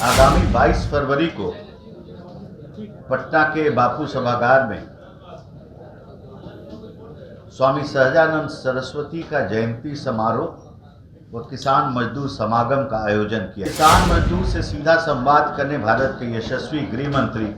आगामी 22 फरवरी को पटना के बापू सभागार में स्वामी सहजानंद सरस्वती का जयंती समारोह व किसान मजदूर समागम का आयोजन किया। किसान मजदूर से सीधा संवाद करने भारत के यशस्वी गृह मंत्री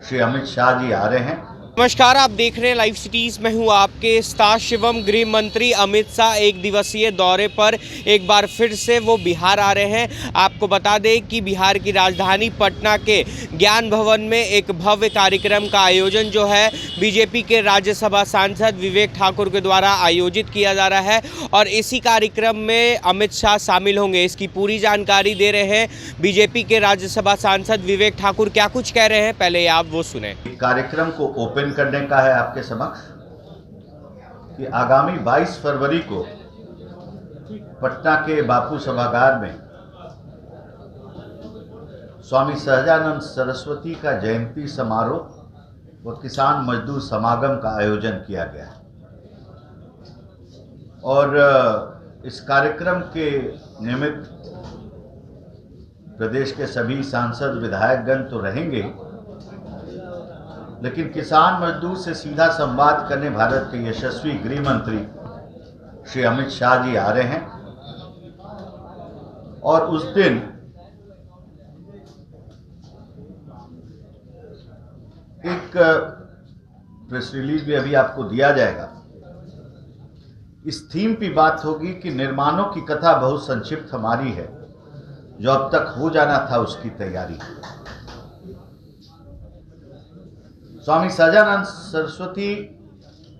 श्री अमित शाह जी आ रहे हैं। नमस्कार, आप देख रहे हैं लाइव सिटीज। मैं हूं आपके स्टार एवं गृह मंत्री अमित शाह एक दिवसीय दौरे पर एक बार फिर से वो बिहार आ रहे हैं। आपको बता दें कि बिहार की राजधानी पटना के ज्ञान भवन में एक भव्य कार्यक्रम का आयोजन जो है बीजेपी के राज्यसभा सांसद विवेक ठाकुर के द्वारा आयोजित किया जा रहा है और इसी कार्यक्रम में अमित शाह शामिल होंगे। इसकी पूरी जानकारी दे रहे हैं बीजेपी के राज्यसभा सांसद विवेक ठाकुर। क्या कुछ कह रहे हैं, पहले आप वो सुने। कार्यक्रम को ओपन करने का है आपके समक्ष कि आगामी 22 फरवरी को पटना के बापू सभागार में स्वामी सहजानंद सरस्वती का जयंती समारोह व किसान मजदूर समागम का आयोजन किया गया और इस कार्यक्रम के निमित्त प्रदेश के सभी सांसद विधायकगण तो रहेंगे, लेकिन किसान मजदूर से सीधा संवाद करने भारत के यशस्वी गृह मंत्री श्री अमित शाह जी आ रहे हैं और उस दिन एक प्रेस रिलीज भी अभी आपको दिया जाएगा। इस थीम पे बात होगी कि निर्माणों की कथा बहुत संक्षिप्त हमारी है, जो अब तक हो जाना था उसकी तैयारी। स्वामी सहजानंद सरस्वती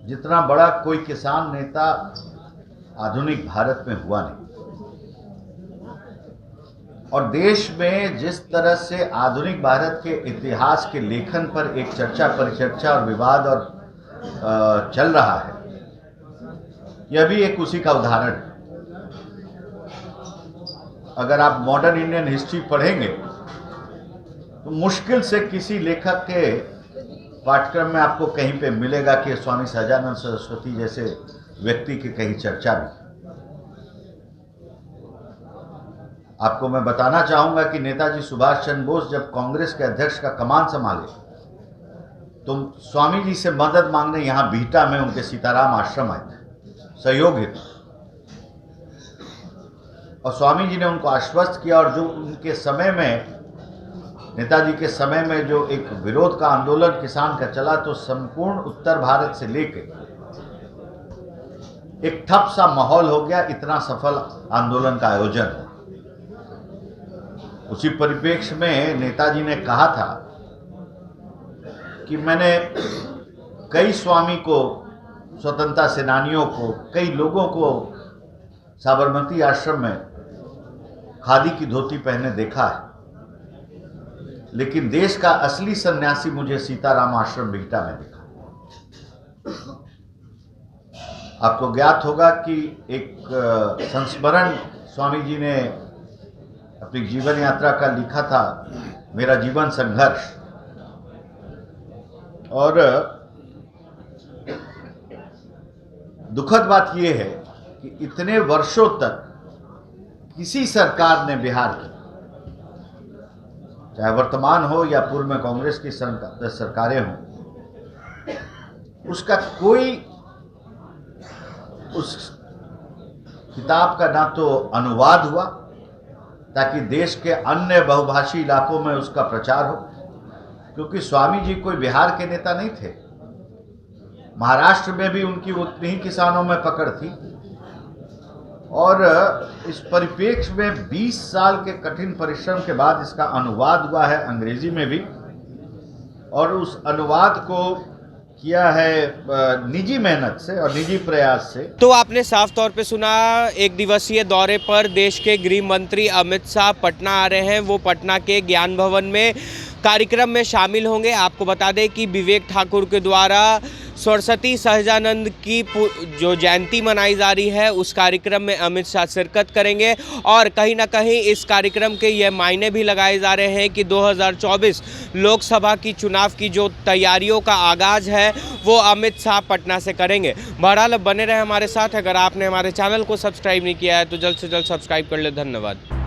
जितना बड़ा कोई किसान नेता आधुनिक भारत में हुआ नहीं, और देश में जिस तरह से आधुनिक भारत के इतिहास के लेखन पर एक चर्चा परिचर्चा और विवाद और चल रहा है, यह भी एक उसी का उदाहरण है। अगर आप मॉडर्न इंडियन हिस्ट्री पढ़ेंगे तो मुश्किल से किसी लेखक के पाठ्यक्रम में आपको कहीं पे मिलेगा कि स्वामी सहजानंद सरस्वती जैसे व्यक्ति की कहीं चर्चा भी। आपको मैं बताना चाहूंगा कि नेताजी सुभाष चंद्र बोस जब कांग्रेस के अध्यक्ष का कमान संभाले तो स्वामी जी से मदद मांगने यहाँ बीहटा में उनके सीताराम आश्रम आए थे, सहयोग हेतु, और स्वामी जी ने उनको आश्वस्त किया। और जो उनके समय में, नेताजी के समय में जो एक विरोध का आंदोलन किसान का चला, तो संपूर्ण उत्तर भारत से लेके एक ठप सा माहौल हो गया, इतना सफल आंदोलन का आयोजन। उसी परिप्रेक्ष्य में नेताजी ने कहा था कि मैंने कई स्वामी को, स्वतंत्रता सेनानियों को, कई लोगों को साबरमती आश्रम में खादी की धोती पहने देखा है, लेकिन देश का असली सन्यासी मुझे सीताराम आश्रम बीहटा में दिखा। आपको ज्ञात होगा कि एक संस्मरण स्वामी जी ने अपनी जीवन यात्रा का लिखा था, मेरा जीवन संघर्ष। और दुखद बात यह है कि इतने वर्षों तक किसी सरकार ने बिहार की, चाहे वर्तमान हो या पूर्व में कांग्रेस की सरकारें हों, उसका कोई उस किताब का ना तो अनुवाद हुआ ताकि देश के अन्य बहुभाषी इलाकों में उसका प्रचार हो, क्योंकि स्वामी जी कोई बिहार के नेता नहीं थे। महाराष्ट्र में भी उनकी उतनी ही किसानों में पकड़ थी, और इस परिप्रेक्ष्य में 20 साल के कठिन परिश्रम के बाद इसका अनुवाद हुआ है अंग्रेजी में भी, और उस अनुवाद को किया है निजी मेहनत से और निजी प्रयास से। तो आपने साफ तौर पे सुना, एक दिवसीय दौरे पर देश के गृह मंत्री अमित शाह पटना आ रहे हैं। वो पटना के ज्ञान भवन में कार्यक्रम में शामिल होंगे। आपको बता दें कि विवेक ठाकुर के द्वारा सरस्वती सहजानंद की जो जयंती मनाई जा रही है उस कार्यक्रम में अमित शाह शिरकत करेंगे और कहीं ना कहीं इस कार्यक्रम के ये मायने भी लगाए जा रहे हैं कि 2024 लोकसभा की चुनाव की जो तैयारियों का आगाज़ है वो अमित शाह पटना से करेंगे। बहरहाल बने रहे हमारे साथ। अगर आपने हमारे चैनल को सब्सक्राइब नहीं किया है तो जल्द से जल्द सब्सक्राइब कर ले। धन्यवाद।